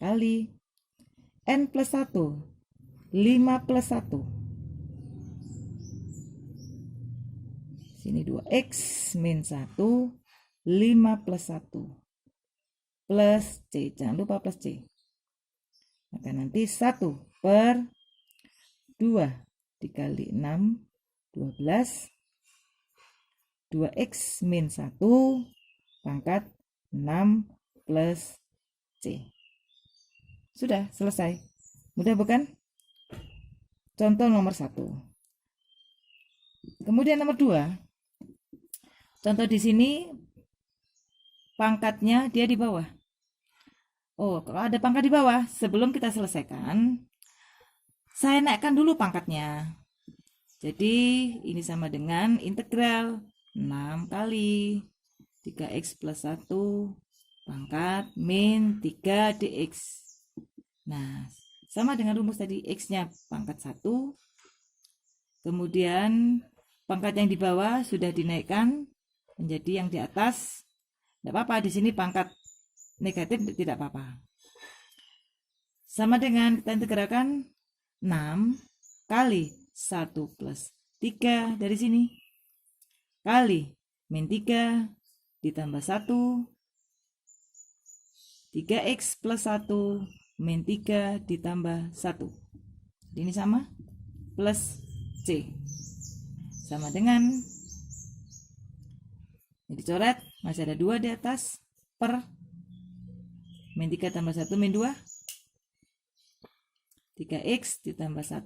kali N plus 1, 5 plus 1. Sini 2x min 1, 5 plus 1. Plus C, jangan lupa plus C. Maka nanti 1 per 2 dikali 6, 12. 2x min 1 pangkat 6 plus C. Sudah selesai. Mudah bukan? Contoh nomor 1. Kemudian nomor 2. Contoh di sini pangkatnya dia di bawah. Oh, kalau ada pangkat di bawah, sebelum kita selesaikan, saya naikkan dulu pangkatnya. Jadi ini sama dengan integral 6 kali 3x plus 1 pangkat min 3 dx. Nah, sama dengan rumus tadi, x-nya pangkat 1. Kemudian pangkat yang di bawah sudah dinaikkan menjadi yang di atas. Tidak apa-apa, di sini pangkat negatif tidak apa-apa. Sama dengan kita integralkan 6 kali 1 plus 3 dari sini. Kali min 3 ditambah 1. 3x plus 1 min 3 ditambah 1. Ini sama plus C. Sama dengan ini dicoret, masih ada 2 di atas per min 3 tambah 1 min 2. 3x ditambah 1,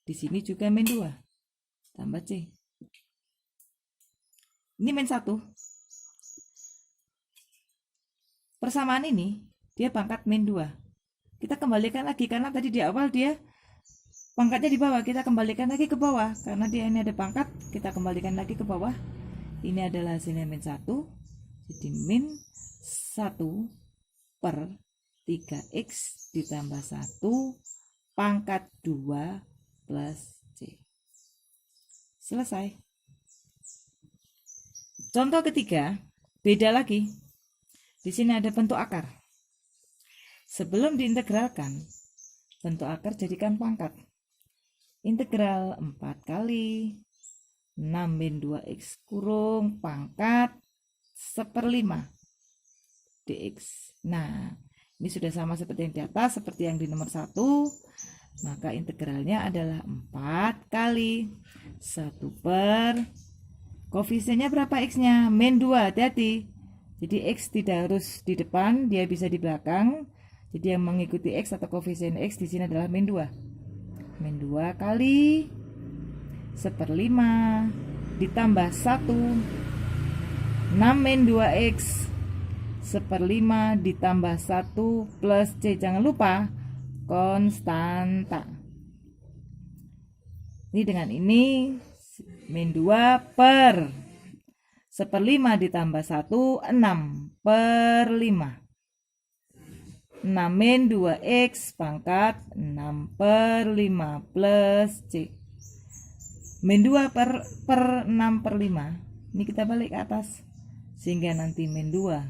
di sini juga min 2 tambah C. Ini min 1. Persamaan ini dia pangkat min 2. Kita kembalikan lagi karena tadi di awal dia pangkatnya di bawah, kita kembalikan lagi ke bawah karena dia ini ada pangkat, kita kembalikan lagi ke bawah. Ini adalah hasilnya min 1. Jadi min 1 per 3x ditambah 1 pangkat 2 plus C. Selesai. Contoh ketiga, beda lagi. Di sini ada bentuk akar. Sebelum diintegralkan, bentuk akar jadikan pangkat. Integral 4 kali 6 min 2x kurung pangkat 1/5 dx. Nah, ini sudah sama seperti yang di atas, seperti yang di nomor 1. Maka integralnya adalah 4 kali 1 per koefisiennya berapa x-nya? Min 2, hati-hati. Jadi x tidak harus di depan, dia bisa di belakang. Jadi yang mengikuti x atau koefisien x di sini adalah min 2. Min 2 kali 1/5 ditambah 1. 6 min 2x 1/5 ditambah 1 plus C. Jangan lupa konstanta. Ini dengan ini min 2 per 1/5 ditambah 1, 6/5. 6 min 2x pangkat 6/5 plus C. Min 2 per 6/5. Ini kita balik ke atas. Sehingga nanti min 2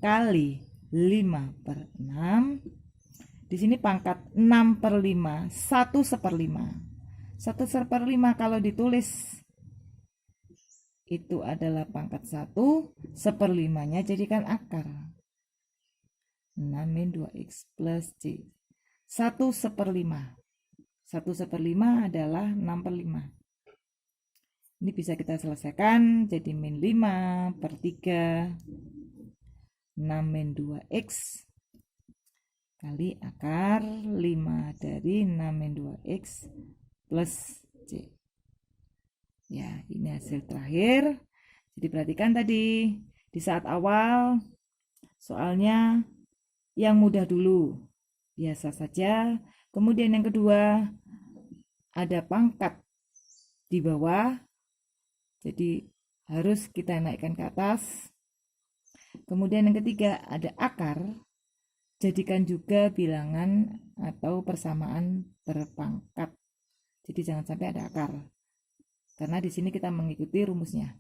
kali 5/6. Di sini pangkat 6/5, 1/5. 1/5 kalau ditulis itu adalah pangkat 1, 1/5-nya jadikan akar. 6 min 2x plus C. 1/5. 1/5 adalah 6/5. Ini bisa kita selesaikan jadi min 5/3. 6 min 2x kali akar 5 dari 6 min 2x plus C. Ya, ini hasil terakhir. Jadi perhatikan tadi di saat awal soalnya yang mudah dulu, biasa saja. Kemudian yang kedua ada pangkat di bawah, jadi harus kita naikkan ke atas. Kemudian yang ketiga ada akar, jadikan juga bilangan atau persamaan berpangkat. Jadi jangan sampai ada akar. Karena di sini kita mengikuti rumusnya.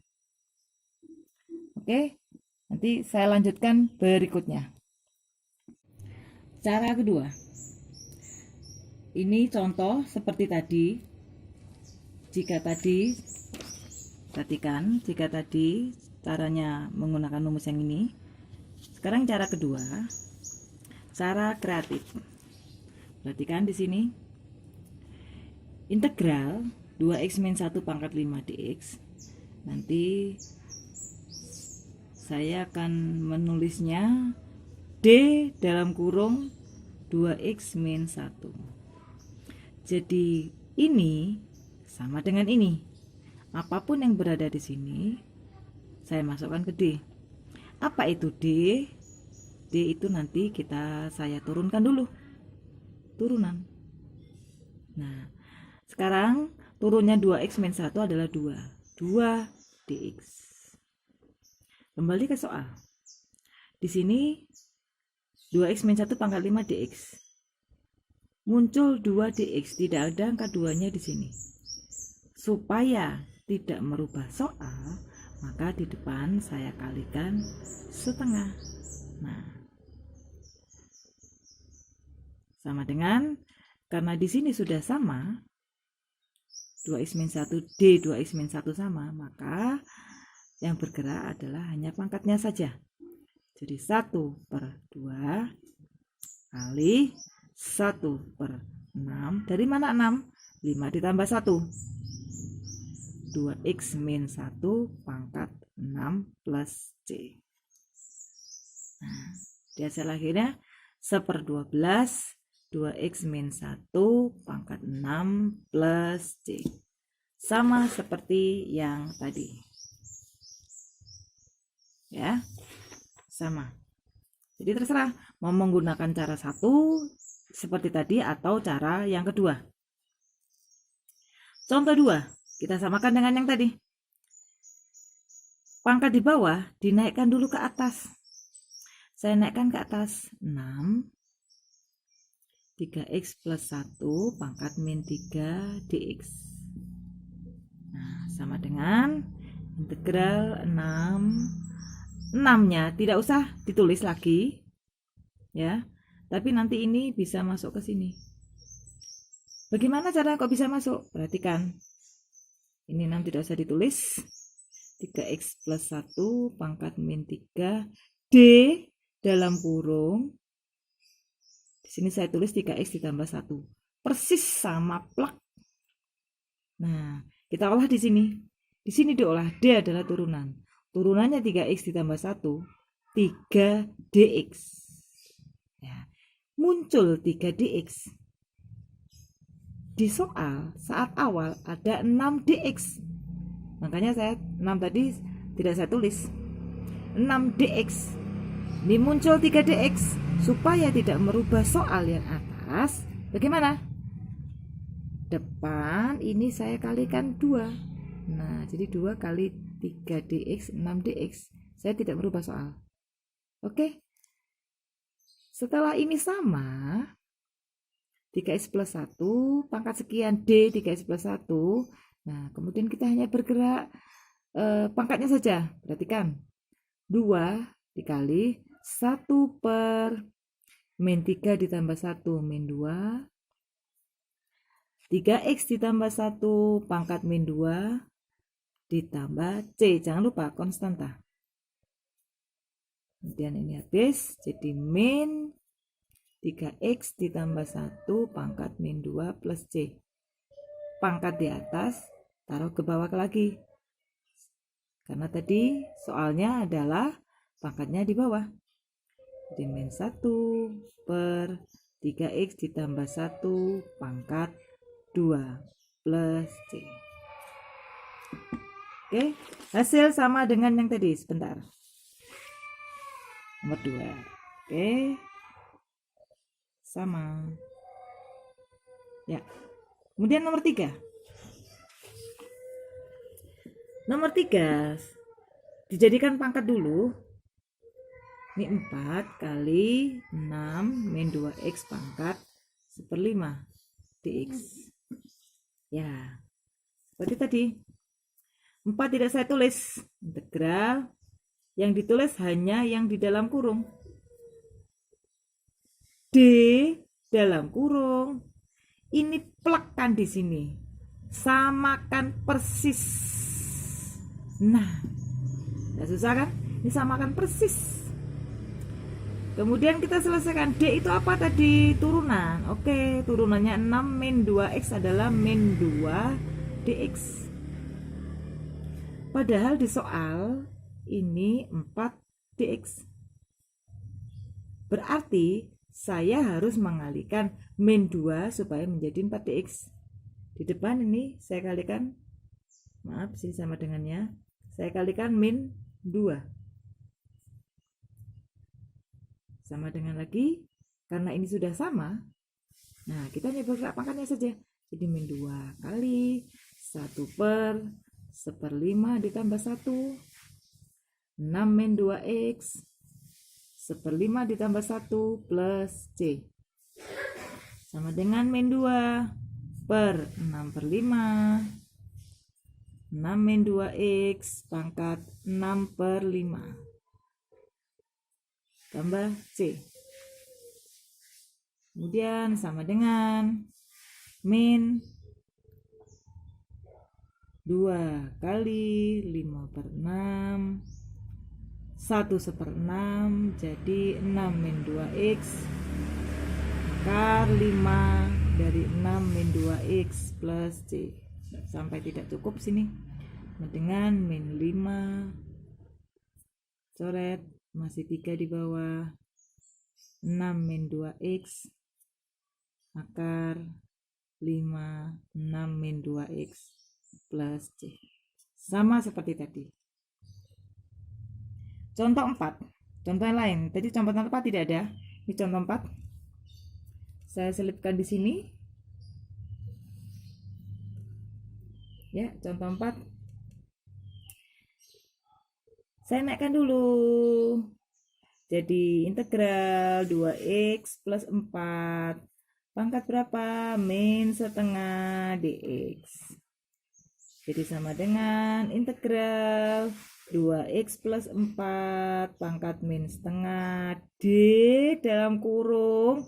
Oke, nanti saya lanjutkan berikutnya. Cara kedua, ini contoh seperti tadi. Perhatikan, jika tadi caranya menggunakan rumus yang ini, sekarang cara kedua, cara kreatif. Perhatikan di sini, integral 2x min 1 pangkat 5 dx. Nanti saya akan menulisnya d dalam kurung 2x min 1. Jadi ini sama dengan ini. Apapun yang berada di sini, saya masukkan ke D. Apa itu D? D itu nanti saya turunkan dulu. Turunan. Nah, sekarang turunnya 2x min 1 adalah 2. 2 dx. Kembali ke soal. Di sini 2x min 1 pangkat 5 dx. Muncul 2 dx, tidak ada angka 2-nya di sini. Supaya tidak merubah soal, maka di depan saya kalikan setengah. Nah, sama dengan, karena di sini sudah sama, 2x min 1 D 2x min 1 sama, maka yang bergerak adalah hanya pangkatnya saja. Jadi 1/2 kali 1/6. Dari mana 6? 5 ditambah 1. 2x min 1 pangkat 6 plus C. Nah, di hasil akhirnya 1/12 2x min 1 pangkat 6 plus C. Sama seperti yang tadi. Ya, sama. Jadi terserah mau menggunakan cara satu seperti tadi atau cara yang kedua. Contoh 2. Kita samakan dengan yang tadi. Pangkat di bawah dinaikkan dulu ke atas. Saya naikkan ke atas 6. 3x plus 1 pangkat min 3 dx. Nah, sama dengan integral 6. 6-nya tidak usah ditulis lagi. Ya. Tapi nanti ini bisa masuk ke sini. Bagaimana cara kok bisa masuk? Perhatikan. Ini 6 tidak usah ditulis. 3x plus 1 pangkat min 3 D dalam kurung. Di sini saya tulis 3x ditambah 1. Persis sama plak. Nah, kita olah di sini. Di sini diolah D adalah turunan. Turunannya 3x ditambah 1, 3 dx. Ya, muncul 3 dx. Di soal saat awal ada 6 dx. Makanya saya 6 tadi tidak saya tulis. 6 dx. Ini muncul 3 dx. Supaya tidak merubah soal yang atas, bagaimana? Depan ini saya kalikan 2. Nah, jadi 2 kali 3 dx 6 dx. Saya tidak merubah soal. Oke. Setelah ini sama, 3x plus 1 pangkat sekian D 3x plus 1. Nah, kemudian kita hanya bergerak pangkatnya saja. Perhatikan. 2 dikali 1 per min 3 ditambah 1 min 2. 3x ditambah 1 pangkat min 2 ditambah C. Jangan lupa konstanta. Kemudian ini habis. Jadi min 3x ditambah 1 pangkat min 2 plus C. Pangkat di atas, taruh ke bawah lagi. Karena tadi soalnya adalah pangkatnya di bawah. Jadi min 1 per 3x ditambah 1 pangkat 2 plus C. Oke, hasil sama dengan yang tadi. Sebentar. Nomor 2. Oke. Sama. Ya. Kemudian nomor 3. Nomor 3 dijadikan pangkat dulu. Ini 4 kali 6 min 2x pangkat 1/5 dx. Ya. Seperti tadi. 4 tidak saya tulis. Integral. Yang ditulis hanya yang di dalam kurung. D dalam kurung. Ini plekkan di sini. Samakan persis. Nah, nggak susah kan? Ini samakan persis. Kemudian kita selesaikan. D itu apa tadi? Turunan. Oke, turunannya 6 min 2x adalah min 2 dx. Padahal di soal ini 4 dx. Berarti saya harus mengalihkan min 2 supaya menjadi 4 dx. Di depan ini saya kalikan, maaf sih sama dengannya, saya kalikan min 2. Sama dengan lagi, karena ini sudah sama, nah kita hanya bergerak pangkatnya saja. Jadi min 2 kali 1/1/5 ditambah 1, 6 min 2x 1/5 ditambah 1 plus c, sama dengan min 2/6/5, 6 min 2x pangkat 6/5 tambah c. Kemudian sama dengan min 2 kali 5/6 1/6 jadi 6 min 2x akar 5 dari 6 min 2x plus c, sampai tidak cukup sini. Dengan min 5 coret, masih 3 di bawah, 6 min 2x akar 5 6 min 2x plus c, sama seperti tadi. Contoh 4, contoh yang lain. Tadi contoh 4 tidak ada. Ini contoh 4. Saya selipkan di sini. Ya, contoh 4. Saya naikkan dulu. Jadi integral 2x plus 4 pangkat berapa? Min setengah dx. Jadi sama dengan integral 2x plus 4 pangkat min setengah d dalam kurung,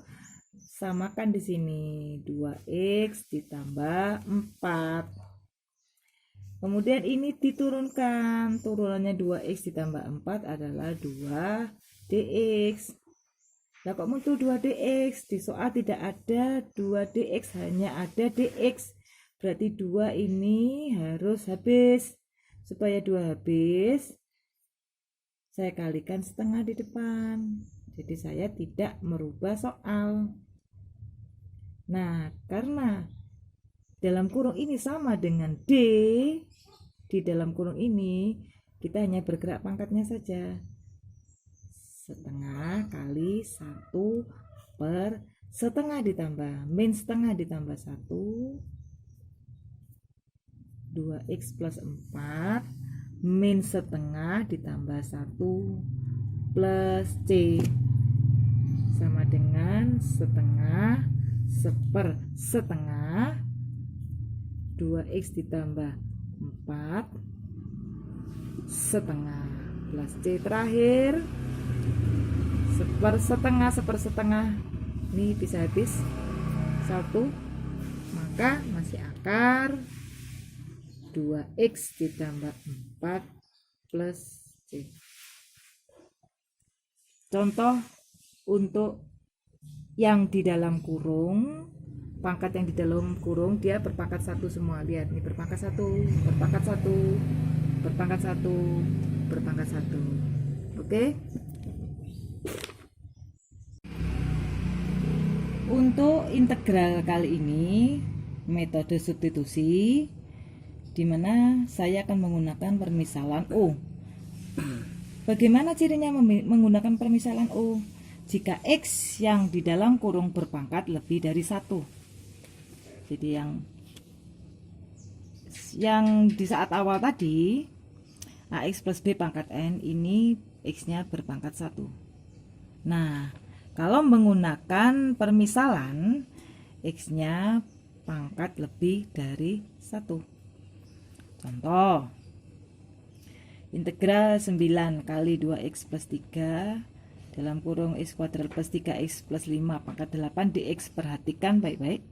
samakan di sini 2x ditambah 4. Kemudian ini diturunkan, turunannya 2x ditambah 4 adalah 2 dx. Nah, kok muncul 2 dx? Di soal tidak ada 2 dx, hanya ada dx. Berarti 2 ini harus habis. Supaya 2 habis, saya kalikan setengah di depan. Jadi saya tidak merubah soal. Nah, karena dalam kurung ini sama dengan D, di dalam kurung ini kita hanya bergerak pangkatnya saja. Setengah kali 1/setengah ditambah min setengah ditambah 1, 2x plus 4 min setengah ditambah 1 plus c, sama dengan setengah 1/setengah 2x ditambah 4 setengah plus c terakhir 1/setengah ini bisa habis 1, maka masih akar 2x ditambah 4 plus c. Contoh untuk yang di dalam kurung, pangkat yang di dalam kurung dia berpangkat 1 semua. Lihat, ini berpangkat 1, berpangkat 1, berpangkat 1, berpangkat 1. Oke. Untuk integral kali ini metode substitusi, di mana saya akan menggunakan permisalan O. Bagaimana cirinya menggunakan permisalan O? Jika X yang di dalam kurung berpangkat lebih dari 1. Jadi yang di saat awal tadi AX plus B pangkat N, ini X nya berpangkat 1. Nah, kalau menggunakan permisalan X nya pangkat lebih dari 1. Contoh, integral 9 kali 2x plus 3 dalam kurung x kuadrat plus 3x plus 5 pangkat 8 dx. Perhatikan baik-baik.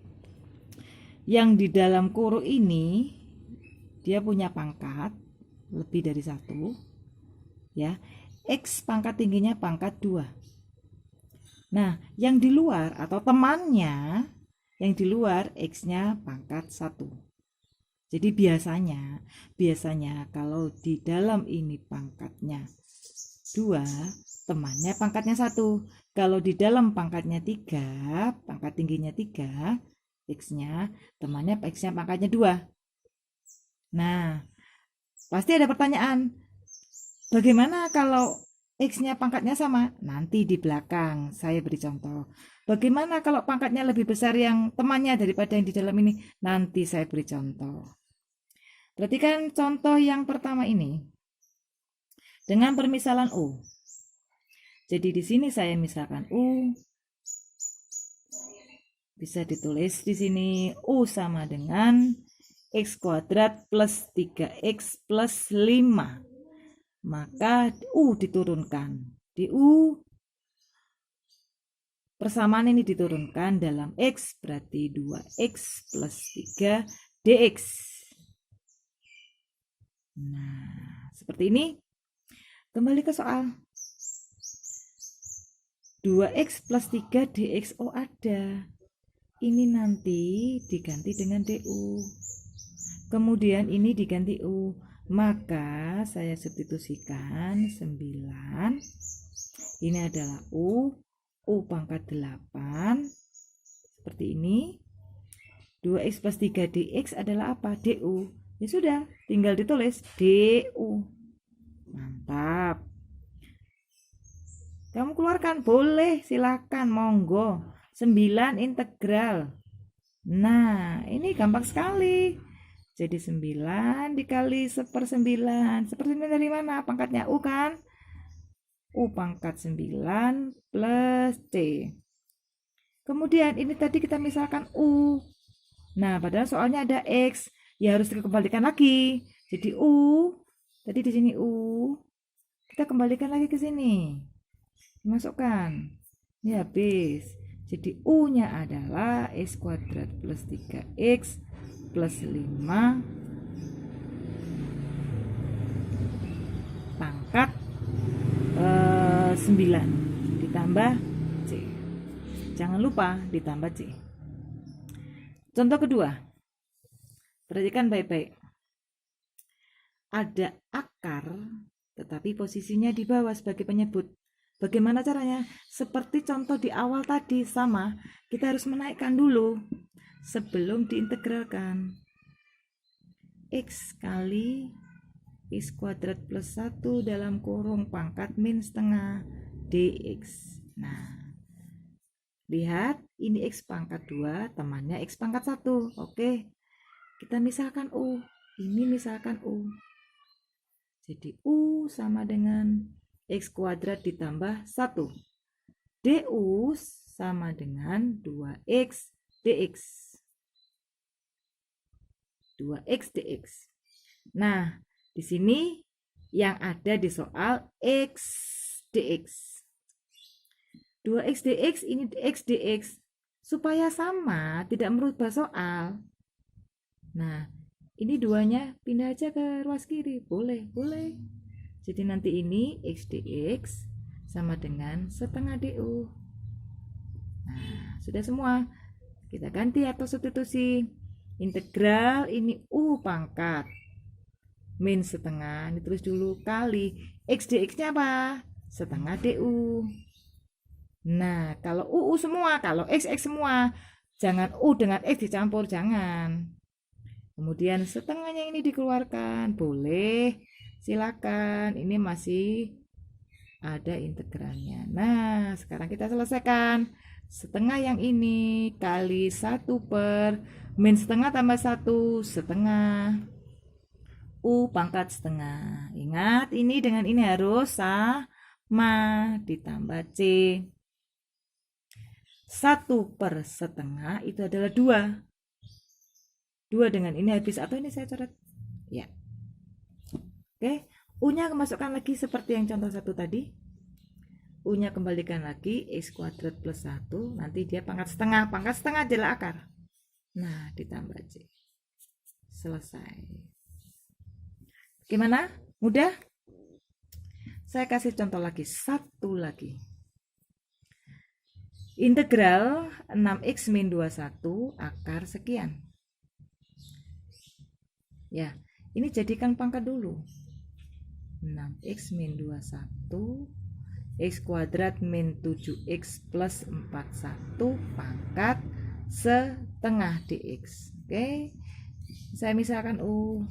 Yang di dalam kurung ini dia punya pangkat lebih dari 1 ya. X pangkat tingginya pangkat 2. Nah, yang di luar atau temannya yang di luar x-nya pangkat 1. Jadi biasanya kalau di dalam ini pangkatnya 2, temannya pangkatnya 1. Kalau di dalam pangkatnya 3, pangkat tingginya 3, x-nya, temannya x-nya pangkatnya 2. Nah, pasti ada pertanyaan, bagaimana kalau x-nya pangkatnya sama? Nanti di belakang saya beri contoh. Bagaimana kalau pangkatnya lebih besar yang temannya daripada yang di dalam ini? Nanti saya beri contoh. Perhatikan contoh yang pertama ini. Dengan permisalan U. Jadi di sini saya misalkan U. Bisa ditulis di sini U sama dengan x kuadrat plus 3x plus 5. Maka U diturunkan. Di U persamaan ini diturunkan dalam X, berarti 2X plus 3 dx. Nah, seperti ini. Kembali ke soal. 2X plus 3 dx. Oh, ada. Ini nanti diganti dengan du. Kemudian ini diganti u. Maka saya substitusikan 9. Ini adalah u pangkat 8. Seperti ini. 2x plus 3 dx adalah apa? du. Ya sudah, tinggal ditulis du. Mantap. Kamu keluarkan? Boleh, silakan, monggo. 9 integral. Nah, ini gampang sekali. Jadi 9 dikali 1/9. 1/9 dari mana? Pangkatnya U kan? U pangkat 9 plus C. Kemudian ini tadi kita misalkan U. Nah, padahal soalnya ada X. Ya harus dikembalikan lagi. Jadi U. Tadi di sini U. Kita kembalikan lagi ke sini. Masukkan. Ini habis. Jadi U-nya adalah x kuadrat plus 3x plus 5 pangkat 9 ditambah C. Jangan lupa ditambah C. Contoh kedua. Perhatikan baik-baik. Ada akar tetapi posisinya di bawah sebagai penyebut. Bagaimana caranya? Seperti contoh di awal tadi, sama. Kita harus menaikkan dulu sebelum diintegralkan. X kali x kuadrat plus 1 dalam kurung pangkat min setengah dx. Nah, lihat ini x pangkat 2, temannya x pangkat 1. Oke, kita misalkan U. Ini misalkan U. Jadi U sama dengan x kuadrat ditambah 1. du sama dengan 2x dx. 2x dx. Nah, di sini yang ada di soal x dx. 2x dx ini x dx. Supaya sama, tidak merubah soal. Nah, ini duanya pindah aja ke ruas kiri. Boleh, boleh. Jadi nanti ini x dx sama dengan setengah du. Nah, sudah semua. Kita ganti atau substitusi. Integral ini u pangkat min setengah, ditulis dulu, kali x dx-nya apa? Setengah du. Nah, kalau uu semua, kalau x semua. Jangan u dengan x dicampur, jangan. Kemudian setengahnya ini dikeluarkan. Boleh. Silakan, ini masih ada integralnya. Nah, sekarang kita selesaikan. Setengah yang ini kali 1 per min setengah tambah 1 setengah. U pangkat setengah. Ingat, ini dengan ini harus sama. Ditambah C. 1 per setengah itu adalah 2. 2 dengan ini habis, atau ini saya coret. Ya. Oke, U-nya masukkan lagi seperti yang contoh 1 tadi. U-nya kembalikan lagi, X kuadrat plus 1, nanti dia pangkat setengah adalah akar. Nah, ditambah C. Selesai. Gimana? Mudah? Saya kasih contoh lagi, satu lagi. Integral 6x min 21 akar sekian. Ya, ini jadikan pangkat dulu. 6x min 21 x kuadrat min 7x plus 41 pangkat setengah dx. Oke, saya misalkan U,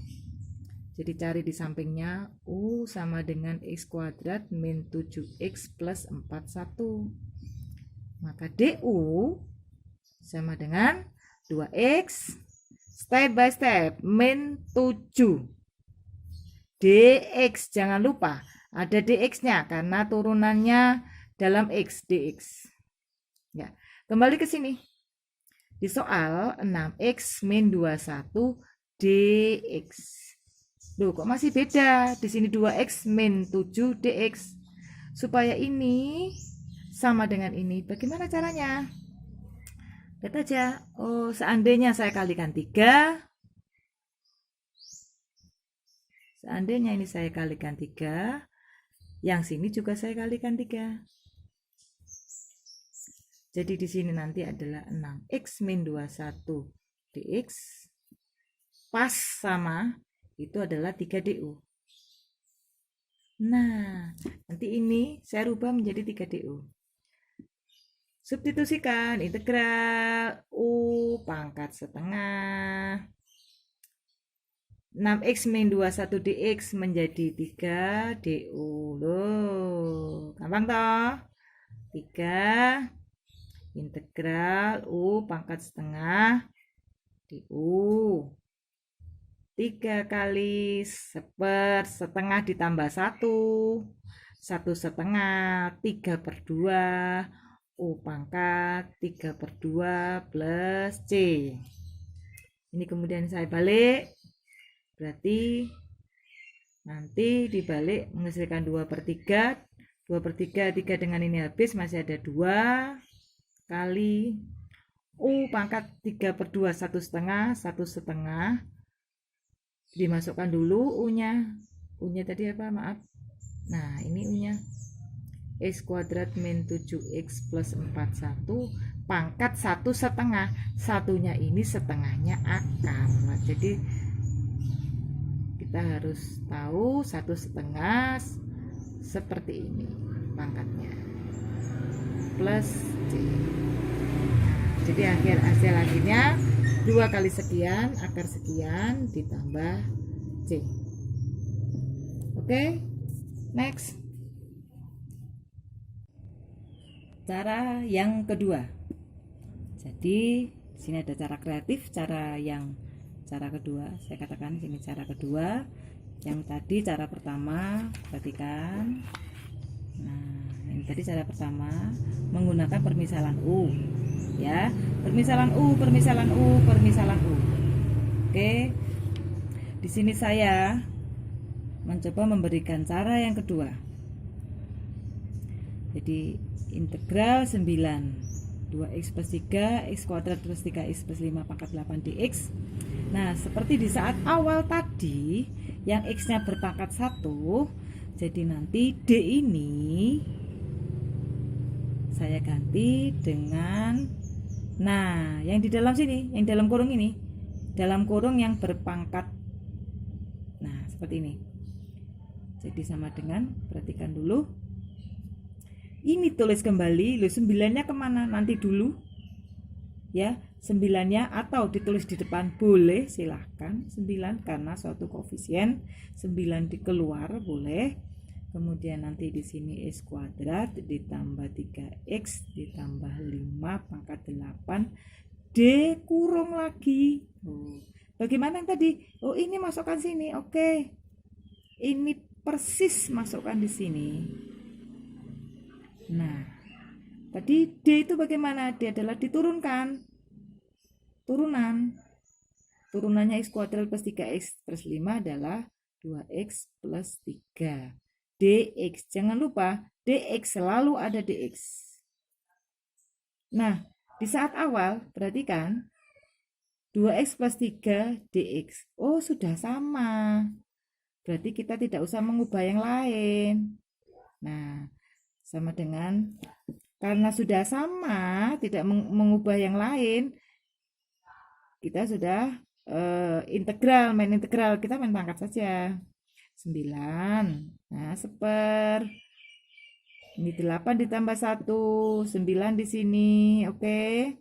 jadi cari di sampingnya. U sama dengan x kuadrat min 7x plus 41, maka du sama dengan 2x step by step min 7 dx. Jangan lupa ada dx-nya karena turunannya dalam x, dx. Ya, kembali ke sini. Di soal 6x min 21 dx. Loh, kok masih beda? Di sini 2x min 7 dx. Supaya ini sama dengan ini, bagaimana caranya? Lihat aja. Oh, seandainya saya kalikan 3. Seandainya ini saya kalikan 3. Yang sini juga saya kalikan 3. Jadi di sini nanti adalah 6x min 21 dx pas sama itu adalah 3 du. Nah, nanti ini saya rubah menjadi 3 du. Substitusikan integral U pangkat setengah 6x min 21 dx menjadi 3 du. Loh, gampang toh? 3 integral U pangkat setengah du. 3 kali setengah ditambah 1 setengah, 3/2 U pangkat 3/2 plus C. Ini kemudian saya balik, berarti nanti dibalik menghasilkan 2/3. 2/3, 3 dengan ini habis, masih ada 2 kali U pangkat 3/2 1/2 dimasukkan dulu U-nya tadi apa, maaf. Nah, ini U-nya x kuadrat min 7x plus 41 pangkat 1/2. Satunya ini setengahnya akar. Nah, jadi kita harus tahu 1/2 seperti ini pangkatnya plus C. Jadi hasil akhirnya 2 kali sekian akar sekian ditambah C. Oke, next. Cara yang kedua. Jadi sini ada cara kreatif, cara kedua. Saya katakan sini cara kedua. Yang tadi cara pertama, perhatikan. Nah, ini tadi cara pertama menggunakan permisalan U. Ya, permisalan U. Oke. Di sini saya mencoba memberikan cara yang kedua. Jadi integral 9 2x plus 3 x kuadrat plus 3x plus 5 pangkat 8 dx. Nah, seperti di saat awal tadi yang x nya berpangkat 1, jadi nanti d ini saya ganti dengan, nah, yang di dalam sini, yang dalam kurung ini, dalam kurung yang berpangkat, nah, seperti ini. Jadi sama dengan, perhatikan dulu, ini tulis kembali, loh 9-nya kemana? Nanti dulu ya, 9-nya atau ditulis di depan boleh, silahkan 9 karena suatu koefisien 9 dikeluar boleh. Kemudian nanti di sini x kuadrat ditambah 3x ditambah 5 pangkat 8 d kurung lagi. Bagaimana yang tadi? Oh, ini masukkan sini. Oke, ini persis masukkan di sini. Nah, tadi D itu bagaimana? D adalah diturunkan. Turunannya x kuadrat plus 3x plus 5 adalah 2x plus 3. dx. Jangan lupa dx selalu ada dx. Nah, di saat awal perhatikan 2x plus 3 dx. Oh, sudah sama. Berarti kita tidak usah mengubah yang lain. Nah, sama dengan karena sudah sama, tidak mengubah yang lain, kita sudah integral, main integral, kita main pangkat saja. 9. Nah, seper. Ini 8 ditambah 1, 9 di sini. Oke.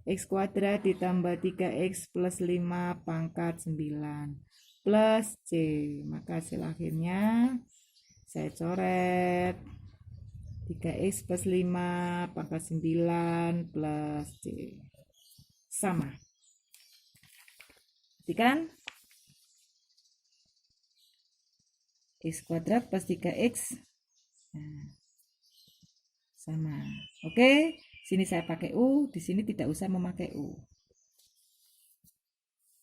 X kuadrat ditambah 3x plus 5 pangkat 9 plus C. Maka hasil akhirnya saya coret 3x plus 5 pangkat 9 plus C. Sama. Perhatikan. X kuadrat plus 3x. Nah, sama. Oke. Sini saya pakai U. Di sini tidak usah memakai U.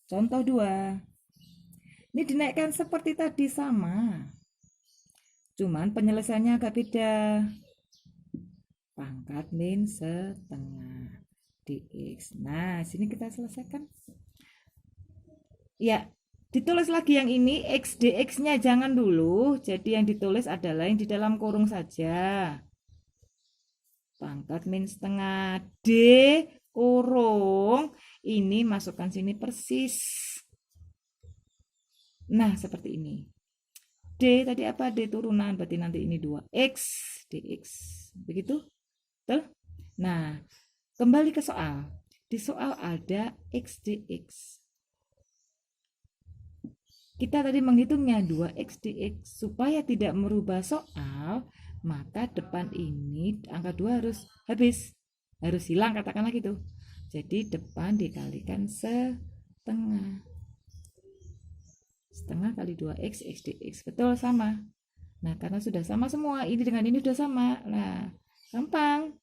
Contoh 2. Ini dinaikkan seperti tadi sama. Cuman penyelesaiannya agak beda. Pangkat min setengah dx. Nah, sini kita selesaikan. Ya, ditulis lagi yang ini x dx-nya jangan dulu. Jadi yang ditulis adalah yang di dalam kurung saja. Pangkat min setengah d kurung. Ini masukkan sini persis. Nah, seperti ini. D tadi apa? D turunan. Berarti nanti ini 2x dx. Begitu? Betul? Nah, kembali ke soal. Di soal ada x dx. Kita tadi menghitungnya 2x dx. Supaya tidak merubah soal, maka depan ini angka 2 harus habis. Harus hilang, katakanlah gitu. Jadi depan dikalikan setengah. Setengah kali 2x, x dx. Betul, sama. Nah, karena sudah sama semua, ini dengan ini sudah sama. Nah, gampang.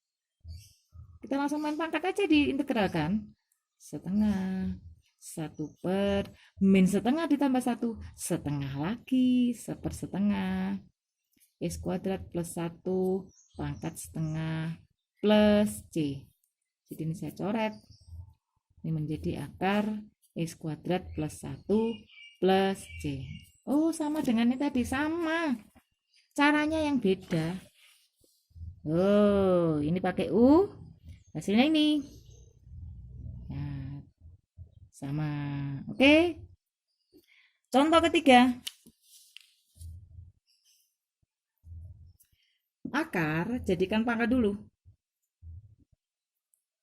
Kita langsung main pangkat aja diintegralkan. Setengah. 1 per min setengah ditambah 1. Setengah lagi. Sepersetengah. X kuadrat plus 1 pangkat setengah plus C. Jadi ini saya coret. Ini menjadi akar X kuadrat plus 1 plus C. Oh, sama dengan ini tadi. Sama. Caranya yang beda. Oh, ini pakai U. Hasilnya ini. Nah, sama. Oke. Contoh ketiga. Akar, jadikan pangkat dulu.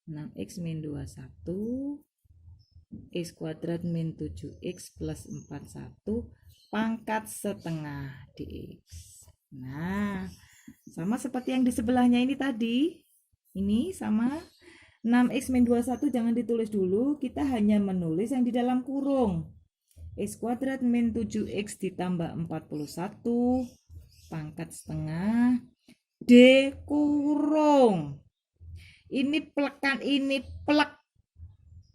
6x min 21 x kuadrat min 7x plus 41 pangkat setengah dx. Nah, sama seperti yang di sebelahnya ini tadi. Ini sama 6x min 21 jangan ditulis dulu, kita hanya menulis yang di dalam kurung. X kuadrat min 7x ditambah 41 pangkat setengah D kurung. Ini plekan ini plek.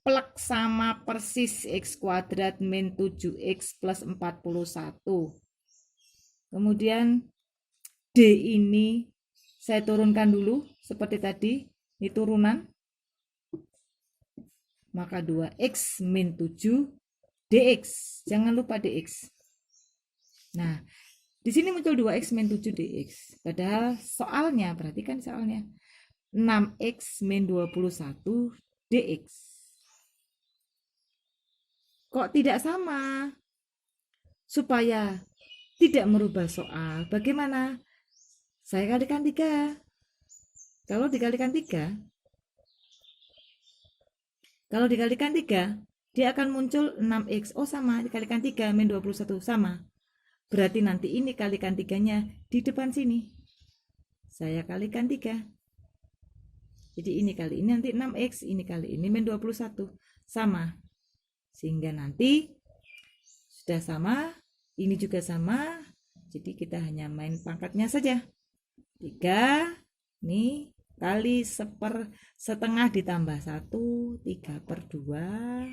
Plek sama persis x kuadrat min 7x plus 41. Kemudian D ini saya turunkan dulu seperti tadi. Ini turunan. Maka 2x min 7 dx. Jangan lupa dx. Nah, di sini muncul 2x min 7 dx. Padahal soalnya, perhatikan soalnya. 6x min 21 dx. Kok tidak sama? Supaya tidak merubah soal. Bagaimana? Saya kalikan 3. Kalau dikalikan 3, dia akan muncul 6x. Oh, sama. Dikalikan 3 min 21. Sama. Berarti nanti ini kalikan 3-nya di depan sini. Saya kalikan 3. Jadi ini kali ini nanti 6x, ini kali ini min 21. Sama. Sehingga nanti sudah sama, ini juga sama. Jadi kita hanya main pangkatnya saja. 3, ini kali setengah ditambah 1, 3/2.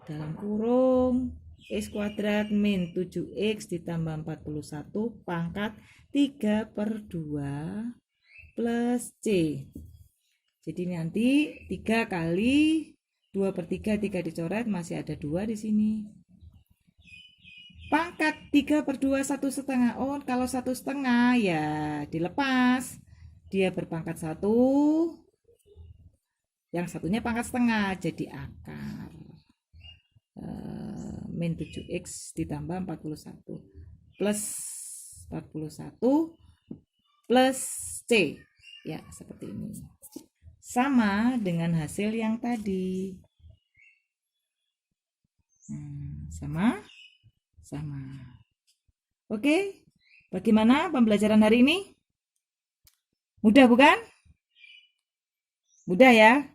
Dalam kurung. X kuadrat min 7X ditambah 41 pangkat 3/2 plus C. Jadi nanti 3 kali 2/3, 3 dicoret, masih ada 2 di sini. Pangkat 3/2 1/2. Oh, kalau 1/2 ya dilepas. Dia berpangkat 1. Yang satunya pangkat setengah, jadi akar. Min 7X ditambah 41 plus 41 plus C. Ya, seperti ini. Sama dengan hasil yang tadi. Sama. Oke, bagaimana pembelajaran hari ini? Mudah bukan? Mudah ya?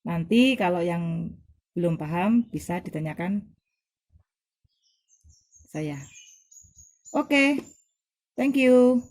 Nanti kalau yang belum paham bisa ditanyakan saya. Oke, thank you.